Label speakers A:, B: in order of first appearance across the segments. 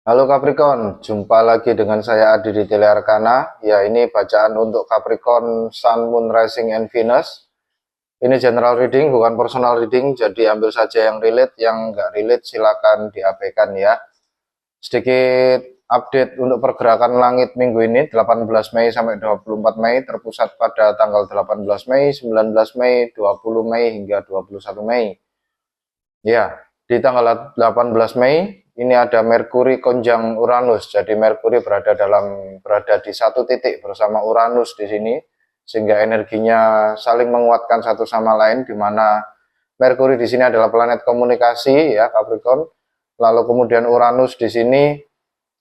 A: Halo Capricorn, jumpa lagi dengan saya Adi di Telearkana. Ya, ini bacaan untuk Capricorn, Sun, Moon, Rising, and Venus. Ini general reading, bukan personal reading, jadi ambil saja yang relate, yang nggak relate silakan diabaikan ya. Sedikit update untuk pergerakan langit minggu ini, 18 Mei sampai 24 Mei, terpusat pada tanggal 18 Mei, 19 Mei, 20 Mei, hingga 21 Mei. Ya, di tanggal 18 Mei ini ada Merkuri konjang Uranus. Jadi Merkuri berada di satu titik bersama Uranus di sini, sehingga energinya saling menguatkan satu sama lain, di mana Merkuri di sini adalah planet komunikasi ya Capricorn. Lalu kemudian Uranus di sini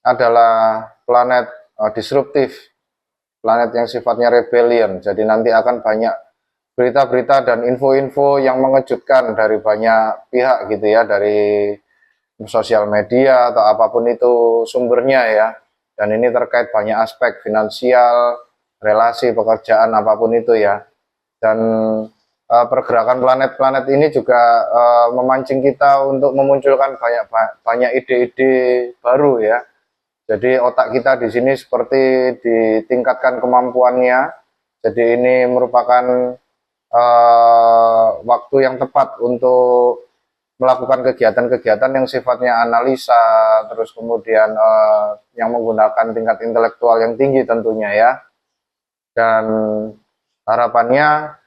A: adalah planet disruptif, planet yang sifatnya rebellion. Jadi nanti akan banyak berita-berita dan info-info yang mengejutkan dari banyak pihak gitu ya, dari sosial media atau apapun itu sumbernya ya. Dan ini terkait banyak aspek finansial, relasi, pekerjaan, apapun itu ya. Dan pergerakan planet-planet ini juga memancing kita untuk memunculkan banyak ide-ide baru ya. Jadi otak kita di sini seperti ditingkatkan kemampuannya. Jadi ini merupakan waktu yang tepat untuk melakukan kegiatan-kegiatan yang sifatnya analisa, terus kemudian yang menggunakan tingkat intelektual yang tinggi tentunya ya. Dan harapannya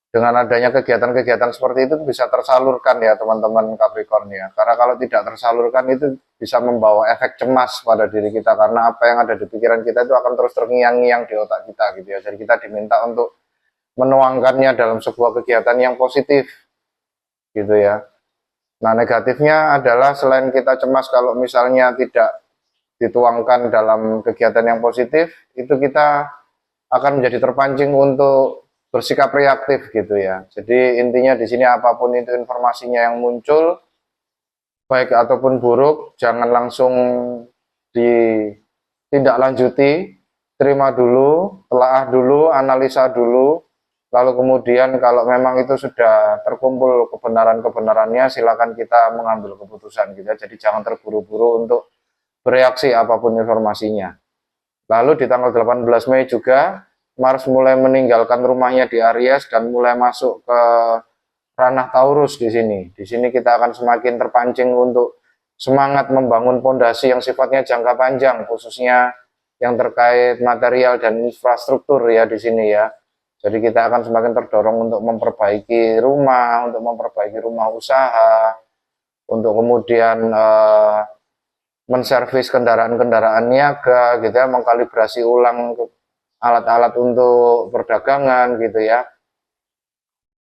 A: dengan adanya kegiatan-kegiatan seperti itu bisa tersalurkan ya teman-teman Capricorn ya. Karena kalau tidak tersalurkan itu bisa membawa efek cemas pada diri kita, karena apa yang ada di pikiran kita itu akan terus terngiang-ngiang di otak kita gitu ya. Jadi kita diminta untuk menuangkannya dalam sebuah kegiatan yang positif gitu ya. Nah, negatifnya adalah selain kita cemas kalau misalnya tidak dituangkan dalam kegiatan yang positif, itu kita akan menjadi terpancing untuk bersikap reaktif gitu ya. Jadi intinya di sini apapun itu informasinya yang muncul, baik ataupun buruk, jangan langsung ditindaklanjuti, terima dulu, telaah dulu, analisa dulu, lalu kemudian kalau memang itu sudah terkumpul kebenaran-kebenarannya, silakan kita mengambil keputusan gitu ya. Jadi jangan terburu-buru untuk bereaksi apapun informasinya. Lalu di tanggal 18 Mei juga Mars mulai meninggalkan rumahnya di Aries dan mulai masuk ke ranah Taurus di sini. Di sini kita akan semakin terpancing untuk semangat membangun fondasi yang sifatnya jangka panjang, khususnya yang terkait material dan infrastruktur ya di sini ya. Jadi kita akan semakin terdorong untuk memperbaiki rumah usaha, untuk kemudian menservis kendaraan-kendaraan niaga gitu ya, mengkalibrasi ulang alat-alat untuk perdagangan gitu ya.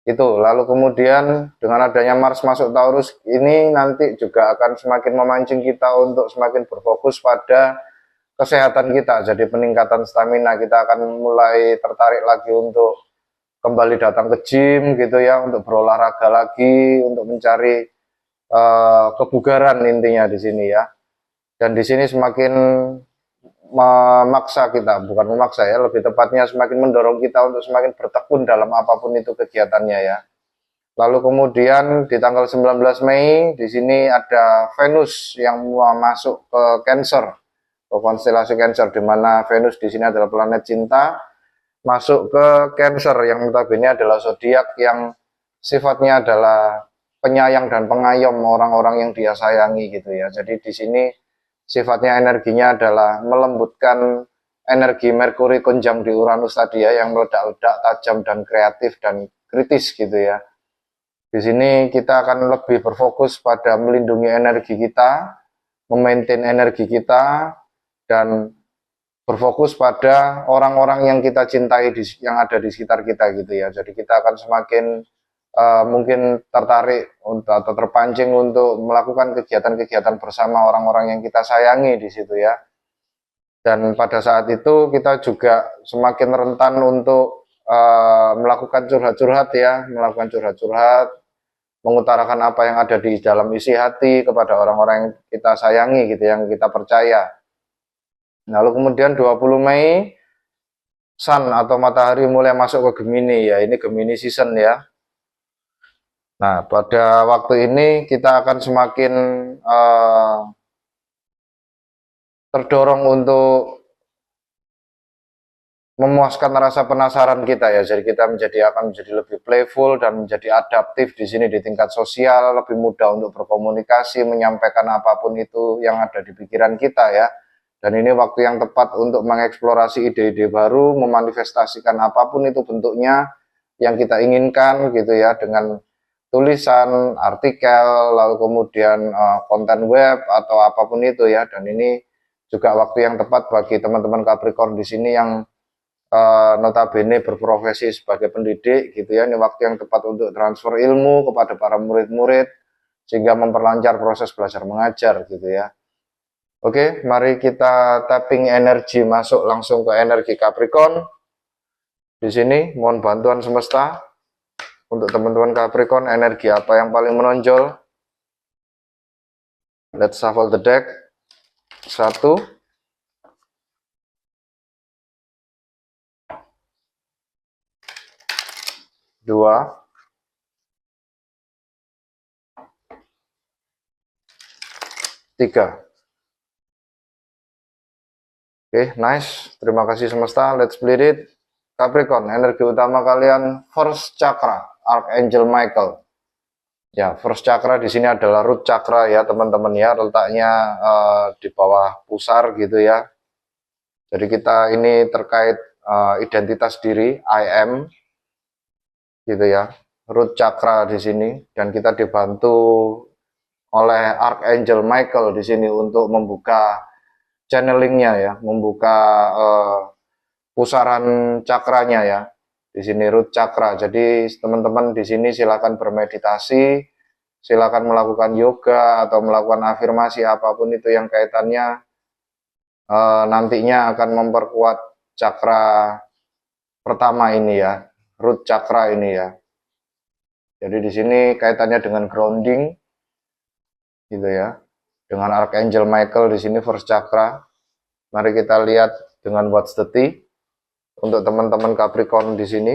A: Itu lalu kemudian dengan adanya Mars masuk Taurus ini nanti juga akan semakin memancing kita untuk semakin berfokus pada kesehatan kita. Jadi peningkatan stamina, kita akan mulai tertarik lagi untuk kembali datang ke gym gitu ya, untuk berolahraga lagi, untuk mencari kebugaran intinya di sini ya. Dan di sini semakin memaksa kita, bukan memaksa ya, lebih tepatnya semakin mendorong kita untuk semakin bertekun dalam apapun itu kegiatannya ya. Lalu kemudian di tanggal 19 Mei di sini ada Venus yang masuk ke Cancer, ke konstelasi Cancer, di mana Venus di sini adalah planet cinta, masuk ke Cancer yang notabene adalah zodiak yang sifatnya adalah penyayang dan pengayom orang-orang yang dia sayangi gitu ya. Jadi di sini sifatnya energinya adalah melembutkan energi Merkuri konjang di Uranus tadi ya, yang meledak-ledak, tajam dan kreatif dan kritis gitu ya. Di sini kita akan lebih berfokus pada melindungi energi kita, memaintain energi kita, dan berfokus pada orang-orang yang kita cintai yang ada di sekitar kita gitu ya. Jadi kita akan semakin mungkin tertarik atau terpancing untuk melakukan kegiatan-kegiatan bersama orang-orang yang kita sayangi di situ ya. Dan pada saat itu kita juga semakin rentan untuk melakukan curhat-curhat ya, melakukan curhat-curhat, mengutarakan apa yang ada di dalam isi hati kepada orang-orang yang kita sayangi gitu, yang kita percaya. Lalu kemudian 20 Mei Sun atau matahari mulai masuk ke Gemini ya, ini Gemini season ya. Nah, pada waktu ini kita akan semakin terdorong untuk memuaskan rasa penasaran kita ya. Jadi kita akan menjadi lebih playful dan menjadi adaptif di sini di tingkat sosial, lebih mudah untuk berkomunikasi, menyampaikan apapun itu yang ada di pikiran kita ya. Dan ini waktu yang tepat untuk mengeksplorasi ide-ide baru, memanifestasikan apapun itu bentuknya yang kita inginkan gitu ya, dengan tulisan, artikel, lalu kemudian konten web atau apapun itu ya. Dan ini juga waktu yang tepat bagi teman-teman Capricorn di sini yang notabene berprofesi sebagai pendidik gitu ya. Ini waktu yang tepat untuk transfer ilmu kepada para murid-murid sehingga memperlancar proses belajar mengajar gitu ya. Oke, mari kita tapping energi masuk langsung ke energi Capricorn. Di sini mohon bantuan semesta untuk teman-teman Capricorn, energi apa yang paling menonjol? Let's shuffle the deck. 1, 2, 3. Oke, nice. Terima kasih semesta. Let's split it. Capricorn, energi utama kalian first chakra, Archangel Michael. Ya, first chakra di sini adalah root chakra ya, teman-teman ya. Letaknya di bawah pusar gitu ya. Jadi kita ini terkait identitas diri, I am gitu ya. Root chakra di sini, dan kita dibantu oleh Archangel Michael di sini untuk membuka channelingnya ya, membuka pusaran cakranya ya. Di sini root chakra. Jadi teman-teman di sini silakan bermeditasi, silakan melakukan yoga atau melakukan afirmasi apapun itu yang kaitannya nantinya akan memperkuat cakra pertama ini ya, root chakra ini ya. Jadi di sini kaitannya dengan grounding gitu ya. Dengan Archangel Michael di sini first chakra. Mari kita lihat dengan what's the tea untuk teman-teman Capricorn di sini.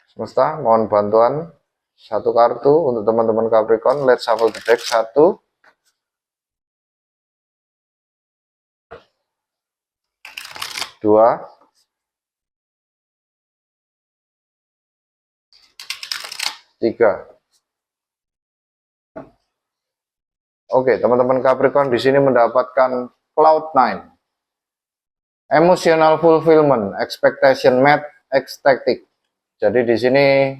A: Semesta, mohon bantuan satu kartu untuk teman-teman Capricorn. Let's shuffle the deck. 1, 2, 3. Oke, teman-teman Capricorn di sini mendapatkan Cloud 9. Emotional fulfillment, expectation met, ecstatic. Jadi di sini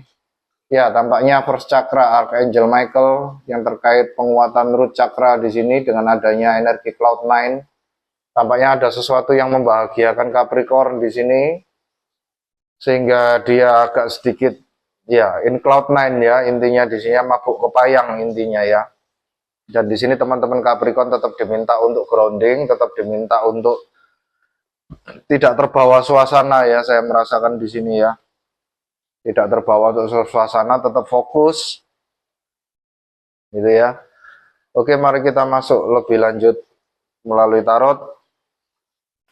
A: ya tampaknya first chakra Archangel Michael yang terkait penguatan root chakra di sini dengan adanya energi Cloud 9. Tampaknya ada sesuatu yang membahagiakan Capricorn di sini sehingga dia agak sedikit ya in Cloud 9 ya, intinya di sini mabuk kepayang intinya ya. Dan di sini teman-teman Capricorn tetap diminta untuk grounding, tetap diminta untuk tidak terbawa suasana ya. Saya merasakan di sini ya, tidak terbawa untuk suasana, tetap fokus, gitu ya. Oke, mari kita masuk lebih lanjut melalui tarot.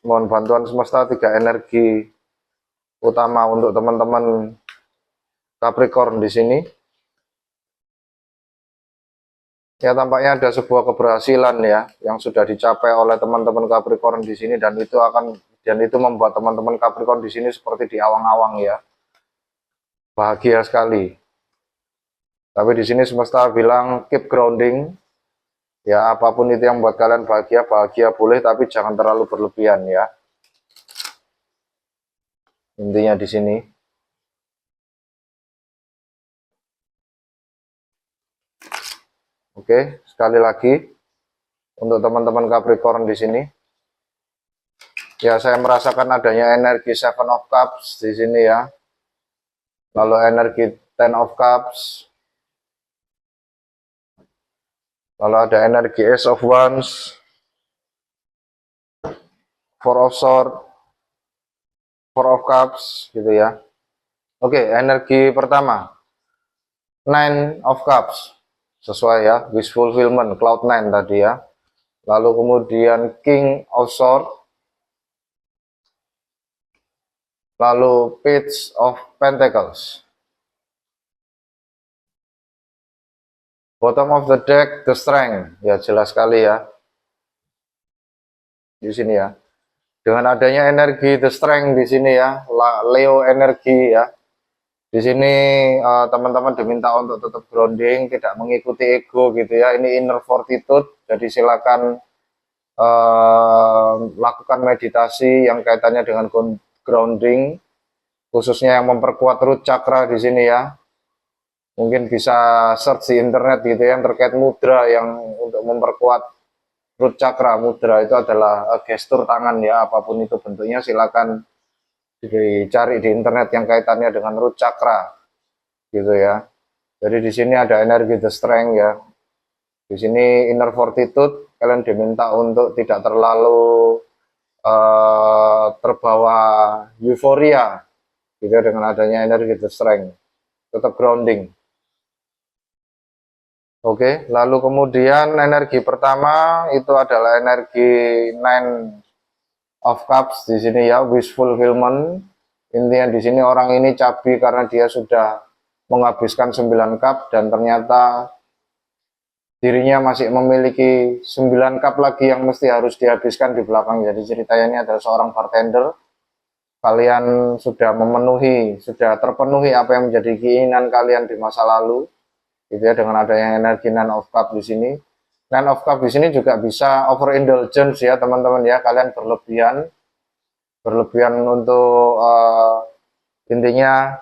A: Mohon bantuan semesta 3 energi utama untuk teman-teman Capricorn di sini. Ya, tampaknya ada sebuah keberhasilan ya yang sudah dicapai oleh teman-teman Capricorn di sini, dan itu membuat teman-teman Capricorn di sini seperti di awang-awang ya. Bahagia sekali. Tapi di sini semesta bilang keep grounding. Ya, apapun itu yang buat kalian bahagia, bahagia boleh tapi jangan terlalu berlebihan ya. Intinya di sini. Oke, sekali lagi untuk teman-teman Capricorn di sini. Ya, saya merasakan adanya energi Seven of Cups di sini ya. Lalu energi Ten of Cups. Lalu ada energi Ace of Wands. Four of Swords. Four of Cups gitu ya. Oke, energi pertama. Nine of Cups. Sesuai ya, wish fulfillment, Cloud 9 tadi ya. Lalu kemudian King of Swords. Lalu Page of Pentacles. Bottom of the deck, the strength. Ya, jelas sekali ya. Di sini ya. Dengan adanya energi the strength di sini ya, Leo energi ya. Di sini teman-teman diminta untuk tetap grounding, tidak mengikuti ego gitu ya. Ini inner fortitude. Jadi silakan lakukan meditasi yang kaitannya dengan grounding, khususnya yang memperkuat root chakra di sini ya. Mungkin bisa search di internet gitu ya, yang terkait mudra yang untuk memperkuat root chakra. Mudra itu adalah gestur tangan ya, apapun itu bentuknya silakan dicari di internet yang kaitannya dengan root chakra gitu ya. Jadi di sini ada energi the strength ya. Di sini inner fortitude, kalian diminta untuk tidak terlalu terbawa euforia gitu ya, dengan adanya energi the strength. Tetap grounding. Oke, lalu kemudian energi pertama itu adalah energi Nine of Cups di sini ya, wish fulfillment. Intinya di sini orang ini cabi karena dia sudah menghabiskan 9 cup dan ternyata dirinya masih memiliki 9 cup lagi yang mesti harus dihabiskan di belakang. Jadi ceritanya ini adalah seorang bartender. Kalian sudah memenuhi, sudah terpenuhi apa yang menjadi keinginan kalian di masa lalu. Gitu ya, dengan adanya energi Nine of Cup di sini. Nine of Cup di sini juga bisa overindulgence ya teman-teman ya, kalian berlebihan untuk intinya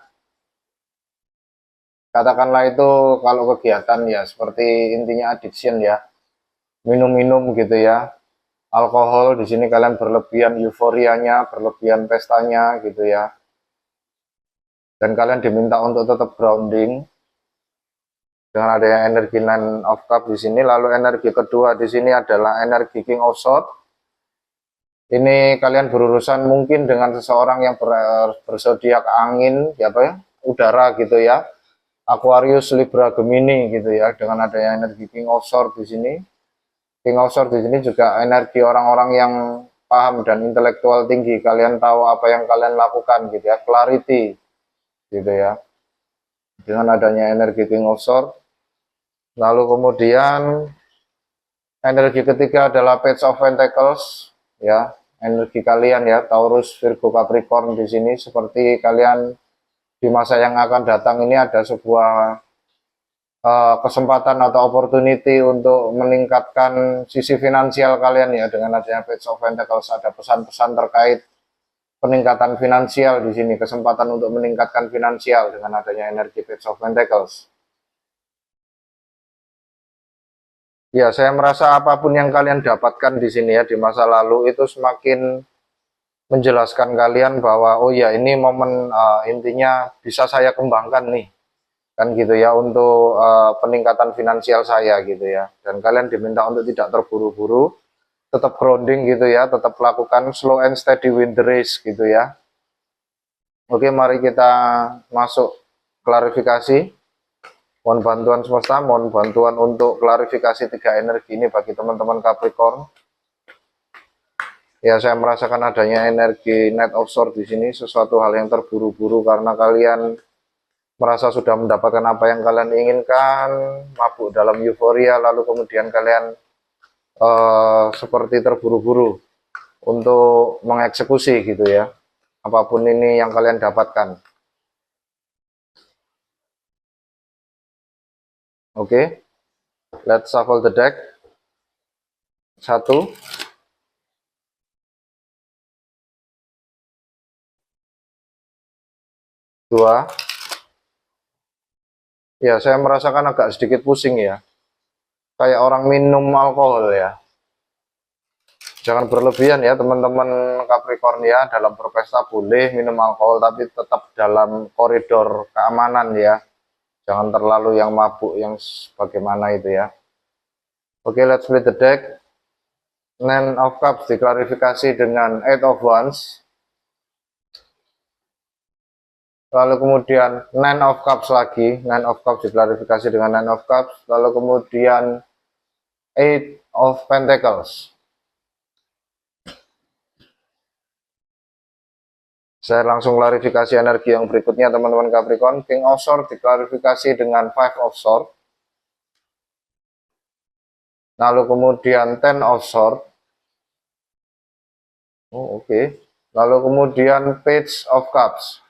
A: katakanlah itu kalau kegiatan ya seperti intinya addiction ya, minum-minum gitu ya, alkohol di sini kalian berlebihan euforianya, berlebihan pestanya gitu ya, dan kalian diminta untuk tetap grounding dengan adanya energi Nine of Cup di sini. Lalu energi kedua di sini adalah energi King of Swords. Ini kalian berurusan mungkin dengan seseorang yang berzodiak angin, ya apa ya, udara gitu ya. Aquarius, Libra, Gemini gitu ya. Dengan adanya energi King of Swords di sini. King of Swords di sini juga energi orang-orang yang paham dan intelektual tinggi. Kalian tahu apa yang kalian lakukan gitu ya. Clarity gitu ya. Dengan adanya energi King of Swords. Lalu kemudian energi ketiga adalah Page of Pentacles ya, energi kalian ya, Taurus, Virgo, Capricorn di sini seperti kalian di masa yang akan datang ini ada sebuah kesempatan atau opportunity untuk meningkatkan sisi finansial kalian ya, dengan adanya Page of Pentacles ada pesan-pesan terkait peningkatan finansial di sini, kesempatan untuk meningkatkan finansial dengan adanya energi Page of Pentacles. Ya, saya merasa apapun yang kalian dapatkan di sini ya di masa lalu itu semakin menjelaskan kalian bahwa oh ya ini momen intinya bisa saya kembangkan nih kan gitu ya untuk peningkatan finansial saya gitu ya, dan kalian diminta untuk tidak terburu-buru, tetap grounding gitu ya, tetap lakukan slow and steady win the race gitu ya. Oke, mari kita masuk klarifikasi. Mohon bantuan semesta, mohon bantuan untuk klarifikasi 3 energi ini bagi teman-teman Capricorn. Ya, saya merasakan adanya energi Knight of Swords di sini, sesuatu hal yang terburu-buru karena kalian merasa sudah mendapatkan apa yang kalian inginkan, mabuk dalam euforia, lalu kemudian kalian seperti terburu-buru untuk mengeksekusi gitu ya, apapun ini yang kalian dapatkan. Oke, let's shuffle the deck. 1, 2. Ya, saya merasakan agak sedikit pusing ya, kayak orang minum alkohol ya. Jangan berlebihan ya teman-teman Capricorn ya, dalam berpesta boleh minum alkohol tapi tetap dalam koridor keamanan ya. Jangan terlalu yang mabuk yang bagaimana itu ya. Oke, let's split the deck. Nine of Cups diklarifikasi dengan Eight of Wands. Lalu kemudian Nine of Cups lagi. Nine of Cups diklarifikasi dengan Nine of Cups. Lalu kemudian Eight of Pentacles. Saya langsung klarifikasi energi yang berikutnya teman-teman Capricorn. King of Swords diklarifikasi dengan Five of Swords. lalu kemudian Ten of Swords. Oh, oke. Lalu kemudian Page of Cups.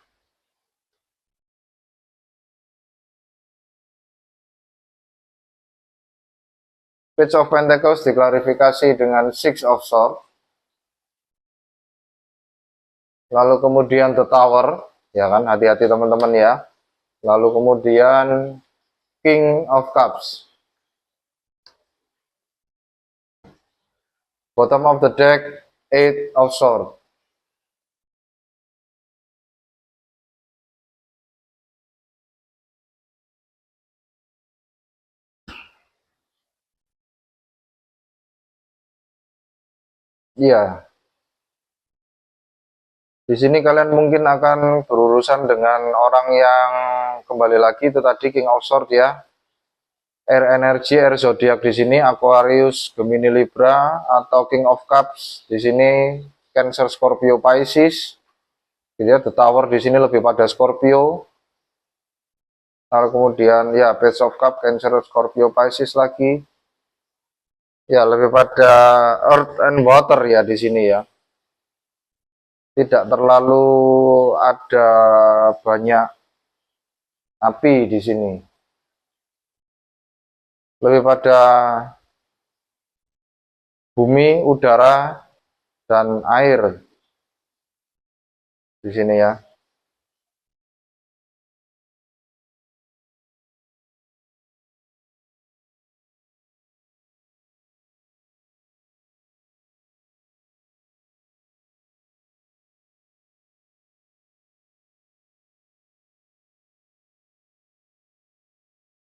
A: Page of Pentacles diklarifikasi dengan Six of Swords. Lalu kemudian The Tower, ya kan, hati-hati teman-teman ya. Lalu kemudian King of Cups. Bottom of the deck, Eight of Swords. Iya, di sini kalian mungkin akan berurusan dengan orang yang kembali lagi itu tadi King of Swords ya. Air energy, air zodiak di sini Aquarius, Gemini, Libra atau King of Cups. Di sini Cancer, Scorpio, Pisces. Gitu ya, The Tower di sini lebih pada Scorpio. Lalu kemudian ya Page of Cups, Cancer, Scorpio, Pisces lagi. Ya lebih pada Earth and Water ya di sini ya. Tidak terlalu ada banyak api di sini. Lebih pada bumi, udara, dan air di sini ya.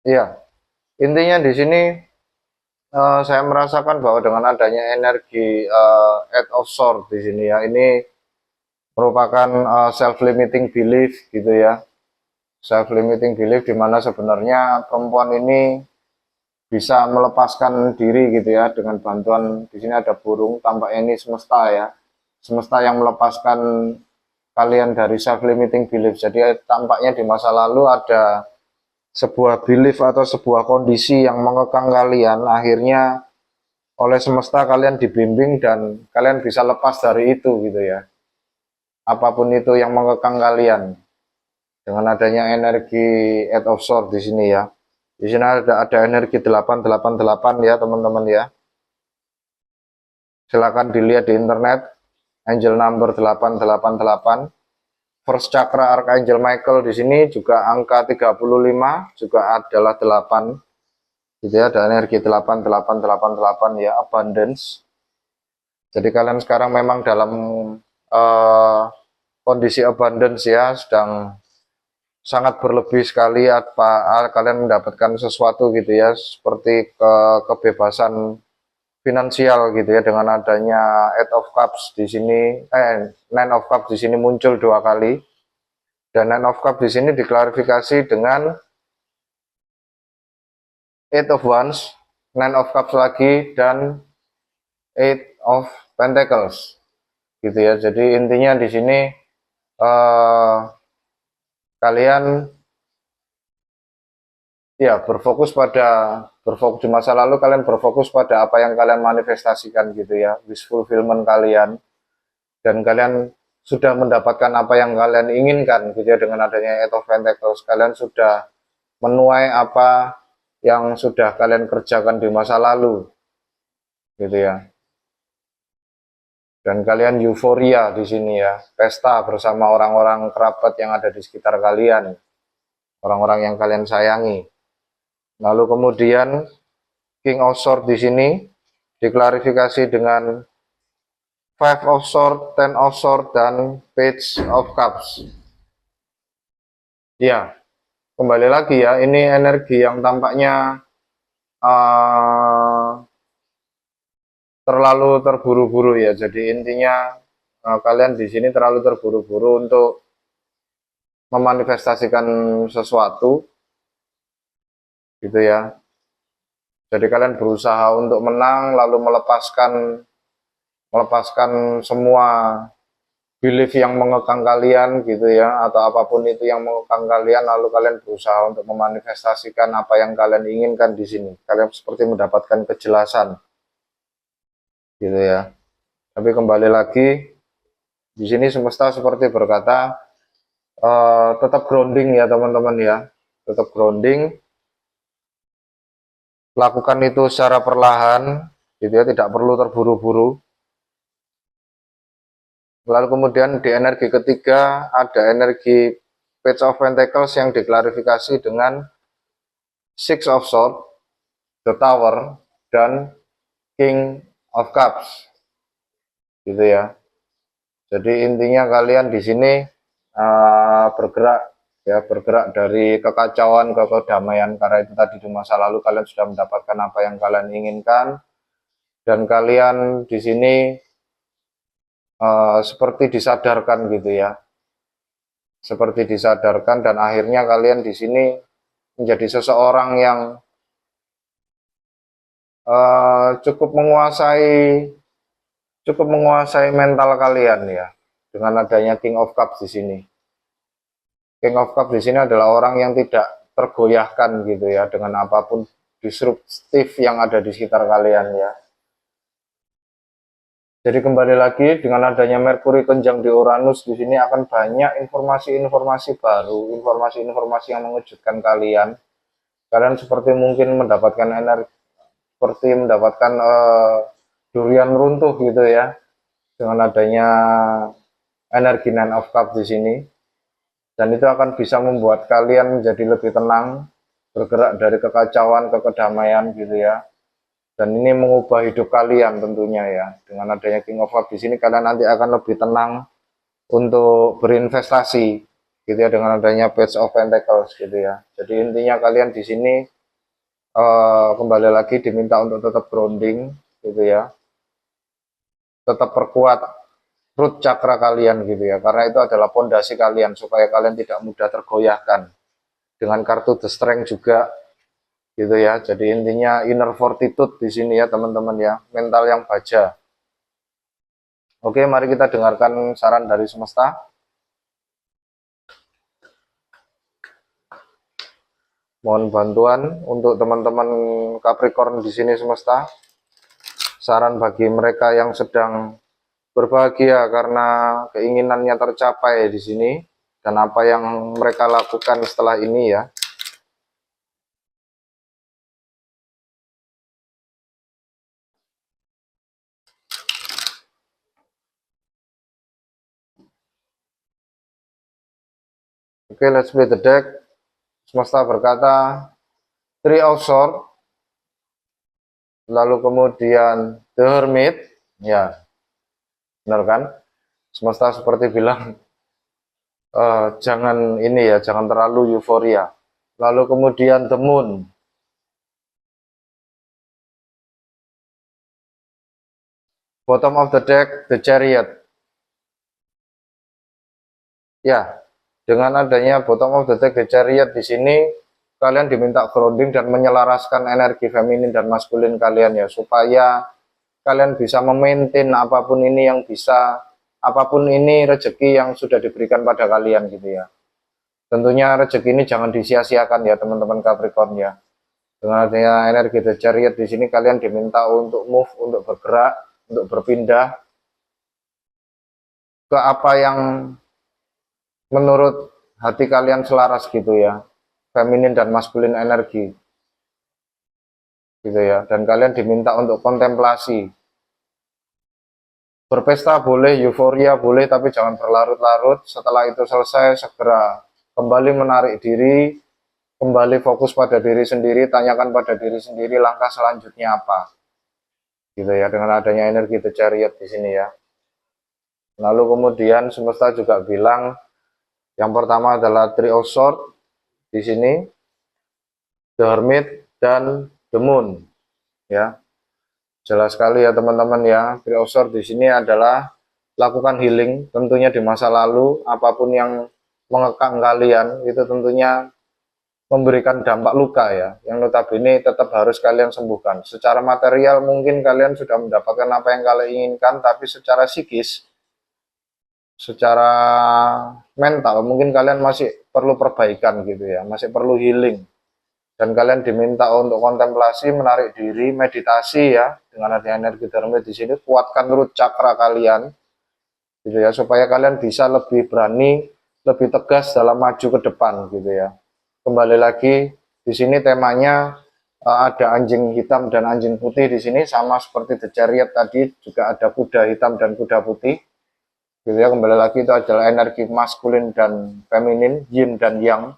A: Iya, intinya di sini saya merasakan bahwa dengan adanya energi Eight of Swords di sini ya, ini merupakan self-limiting belief gitu ya. Self-limiting belief di mana sebenarnya perempuan ini bisa melepaskan diri gitu ya dengan bantuan di sini ada burung, tampaknya ini semesta ya. Semesta yang melepaskan kalian dari self-limiting belief. Jadi tampaknya di masa lalu ada sebuah belief atau sebuah kondisi yang mengekang kalian, akhirnya oleh semesta kalian dibimbing dan kalian bisa lepas dari itu gitu ya. Apapun itu yang mengekang kalian. Dengan adanya energi Eight of Swords di sini ya. Di sini ada energi 888 ya teman-teman ya. Silakan dilihat di internet. Angel number 888. First chakra Archangel Michael di sini juga angka 35 juga adalah 8. Gitu ya, ada energi 8888 ya, abundance. Jadi kalian sekarang memang dalam kondisi abundance ya, sedang sangat berlebih sekali apa kalian mendapatkan sesuatu gitu ya, seperti kebebasan finansial gitu ya dengan adanya Eight of Cups di sini, Nine of Cups di sini muncul 2 kali. Dan Nine of Cups di sini diklarifikasi dengan Eight of Wands, Nine of Cups lagi, dan Eight of Pentacles gitu ya. Jadi intinya di sini kalian ya berfokus di masa lalu kalian berfokus pada apa yang kalian manifestasikan gitu ya, wish fulfillment kalian, dan kalian sudah mendapatkan apa yang kalian inginkan gitu ya dengan adanya Eight of Pentacles. Kalian sudah menuai apa yang sudah kalian kerjakan di masa lalu gitu ya. Dan kalian euforia di sini ya, pesta bersama orang-orang kerabat yang ada di sekitar kalian, orang-orang yang kalian sayangi. Lalu kemudian King of Swords di sini diklarifikasi dengan Five of Swords, Ten of Swords, dan Page of Cups. Ya, kembali lagi ya, ini energi yang tampaknya terlalu terburu-buru ya. Jadi intinya kalian di sini terlalu terburu-buru untuk memanifestasikan sesuatu gitu ya. Jadi kalian berusaha untuk menang lalu melepaskan semua belief yang mengekang kalian gitu ya, atau apapun itu yang mengekang kalian, lalu kalian berusaha untuk memanifestasikan apa yang kalian inginkan di sini. Kalian seperti mendapatkan kejelasan gitu ya. Tapi kembali lagi di sini semesta seperti berkata, tetap grounding ya teman-teman ya, tetap grounding, lakukan itu secara perlahan gitu ya, tidak perlu terburu-buru. Lalu kemudian di energi ketiga ada energi Page of Pentacles yang diklarifikasi dengan Six of Swords, The Tower, dan King of Cups gitu ya. Jadi intinya kalian di sini bergerak ya, bergerak dari kekacauan ke kedamaian, karena itu tadi di masa lalu kalian sudah mendapatkan apa yang kalian inginkan, dan kalian di sini seperti disadarkan gitu ya, seperti disadarkan, dan akhirnya kalian di sini menjadi seseorang yang cukup menguasai mental kalian ya, dengan adanya King of Cups di sini. King of Cups di sini adalah orang yang tidak tergoyahkan gitu ya dengan apapun disruptif yang ada di sekitar kalian ya. Jadi kembali lagi dengan adanya Merkuri konjung di Uranus di sini akan banyak informasi-informasi baru, informasi-informasi yang mengejutkan kalian. Kalian seperti mungkin mendapatkan energi, seperti mendapatkan durian runtuh gitu ya, dengan adanya energi Nine of Cups di sini. Dan itu akan bisa membuat kalian menjadi lebih tenang, bergerak dari kekacauan ke kedamaian gitu ya. Dan ini mengubah hidup kalian tentunya ya. Dengan adanya King of Cups di sini kalian nanti akan lebih tenang untuk berinvestasi gitu ya, dengan adanya Page of Pentacles gitu ya. Jadi intinya kalian di sini kembali lagi diminta untuk tetap grounding gitu ya. Tetap perkuat root chakra kalian gitu ya. Karena itu adalah pondasi kalian supaya kalian tidak mudah tergoyahkan. Dengan kartu The Strength juga gitu ya. Jadi intinya inner fortitude di sini ya teman-teman ya, mental yang baja. Oke, mari kita dengarkan saran dari semesta. Mohon bantuan untuk teman-teman Capricorn di sini semesta. Saran bagi mereka yang sedang berbahagia karena keinginannya tercapai di sini dan apa yang mereka lakukan setelah ini ya. Oke, let's play the deck. Semesta berkata Three of Swords, lalu kemudian The Hermit, ya benar kan? Semesta seperti bilang jangan ini ya, jangan terlalu euforia. Lalu kemudian The Moon, bottom of the deck The Chariot. Ya, dengan adanya bottom of the deck The Chariot di sini, kalian diminta grounding dan menyelaraskan energi feminin dan maskulin kalian ya, supaya kalian bisa memaintain apapun ini yang bisa, apapun ini rezeki yang sudah diberikan pada kalian gitu ya. Tentunya rezeki ini jangan disia-siakan ya teman-teman Capricorn ya. Dengan adanya energi The Chariot di sini kalian diminta untuk move, untuk bergerak, untuk berpindah ke apa yang menurut hati kalian selaras gitu ya, feminin dan maskulin energi gitu ya. Dan kalian diminta untuk kontemplasi, berpesta boleh, euforia boleh, tapi jangan berlarut-larut. Setelah itu selesai, segera kembali menarik diri, kembali fokus pada diri sendiri, tanyakan pada diri sendiri langkah selanjutnya apa gitu ya, dengan adanya energi The Chariot di sini ya. Lalu kemudian semesta juga bilang yang pertama adalah Three of Swords di sini, The Hermit, dan The Moon ya. Jelas sekali ya teman-teman ya, Three of Swords di sini adalah lakukan healing tentunya di masa lalu, apapun yang mengekang kalian itu tentunya memberikan dampak luka ya, yang notabene tetap harus kalian sembuhkan. Secara material mungkin kalian sudah mendapatkan apa yang kalian inginkan, tapi secara psikis secara mental mungkin kalian masih perlu perbaikan gitu ya, masih perlu healing. Dan kalian diminta untuk kontemplasi, menarik diri, meditasi ya, dengan adanya energi Dharma di sini, kuatkan root chakra kalian gitu ya, supaya kalian bisa lebih berani, lebih tegas dalam maju ke depan gitu ya. Kembali lagi di sini temanya ada anjing hitam dan anjing putih di sini, sama seperti The Chariot tadi juga ada kuda hitam dan kuda putih gitu ya. Kembali lagi itu adalah energi maskulin dan feminin, yin dan yang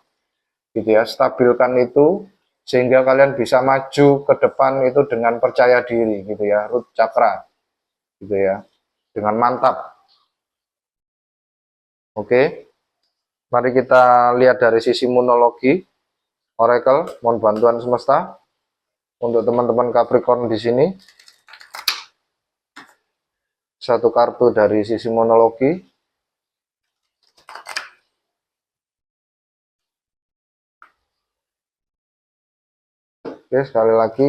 A: gitu ya. Stabilkan itu sehingga kalian bisa maju ke depan itu dengan percaya diri gitu ya, root chakra gitu ya, dengan mantap. Oke, mari kita lihat dari sisi monologi Oracle. Mohon bantuan semesta untuk teman-teman Capricorn di sini. Satu kartu dari sisi monologi. Oke, sekali lagi.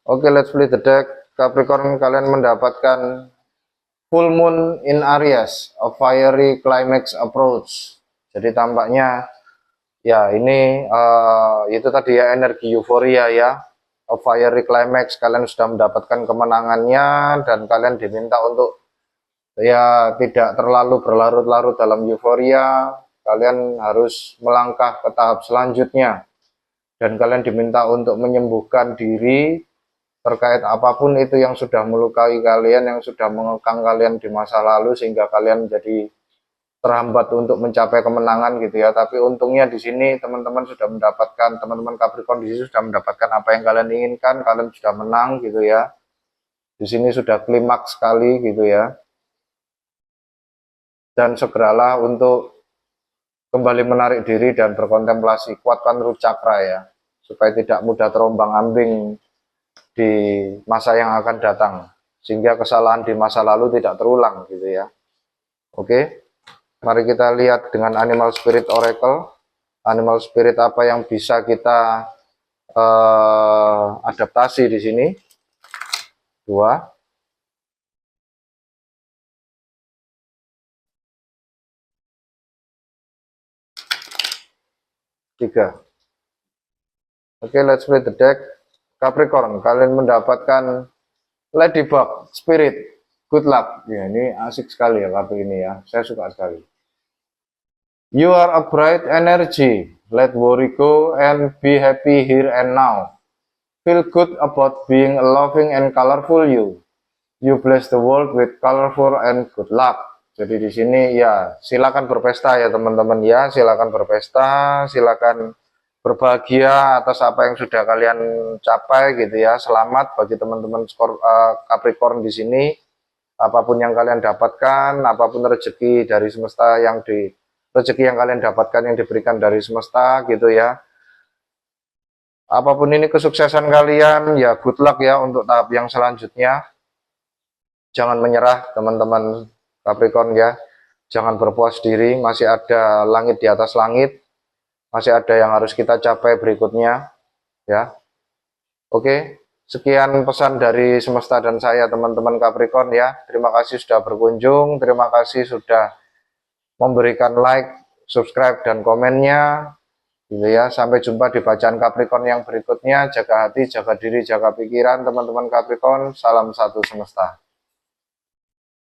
A: Oke, let's play the deck. Capricorn, kalian mendapatkan full moon in Aries, a fiery climax approach. Jadi tampaknya ya ini itu tadi ya, energi euforia ya, a fiery climax. Kalian sudah mendapatkan kemenangannya dan kalian diminta untuk ya tidak terlalu berlarut-larut dalam euforia. Kalian harus melangkah ke tahap selanjutnya dan kalian diminta untuk menyembuhkan diri terkait apapun itu yang sudah melukai kalian, yang sudah mengekang kalian di masa lalu sehingga kalian jadi terhambat untuk mencapai kemenangan gitu ya. Tapi untungnya di sini teman-teman sudah mendapatkan, teman-teman Capricorn di sini sudah mendapatkan apa yang kalian inginkan, kalian sudah menang gitu ya. Di sini sudah klimaks sekali gitu ya. Dan segeralah untuk kembali menarik diri dan berkontemplasi, kuatkan root chakra ya, supaya tidak mudah terombang-ambing di masa yang akan datang, sehingga kesalahan di masa lalu tidak terulang gitu ya. Oke, mari kita lihat dengan Animal Spirit Oracle. Animal Spirit apa yang bisa kita adaptasi di sini? 2, 3. Oke, let's play the deck. Capricorn, kalian mendapatkan Ladybug Spirit, good luck. Ya, ini asik sekali ya kartu ini ya, saya suka sekali. You are a bright energy, let worry go and be happy here and now. Feel good about being a loving and colorful you. You bless the world with colorful and good luck. Jadi di sini ya silakan berpesta ya teman-teman ya, silakan berpesta, silakan berbahagia atas apa yang sudah kalian capai gitu ya. Selamat bagi teman-teman Capricorn di sini. Apapun yang kalian dapatkan, apapun rezeki dari semesta rezeki yang kalian dapatkan yang diberikan dari semesta gitu ya. Apapun ini kesuksesan kalian ya, good luck ya untuk tahap yang selanjutnya. Jangan menyerah teman-teman Capricorn ya. Jangan berpuas diri, masih ada langit di atas langit. Masih ada yang harus kita capai berikutnya ya. Oke, sekian pesan dari semesta dan saya teman-teman Capricorn ya. Terima kasih sudah berkunjung, terima kasih sudah memberikan like, subscribe dan komennya gitu ya. Sampai jumpa di bacaan Capricorn yang berikutnya. Jaga hati, jaga diri, jaga pikiran teman-teman Capricorn. Salam satu semesta.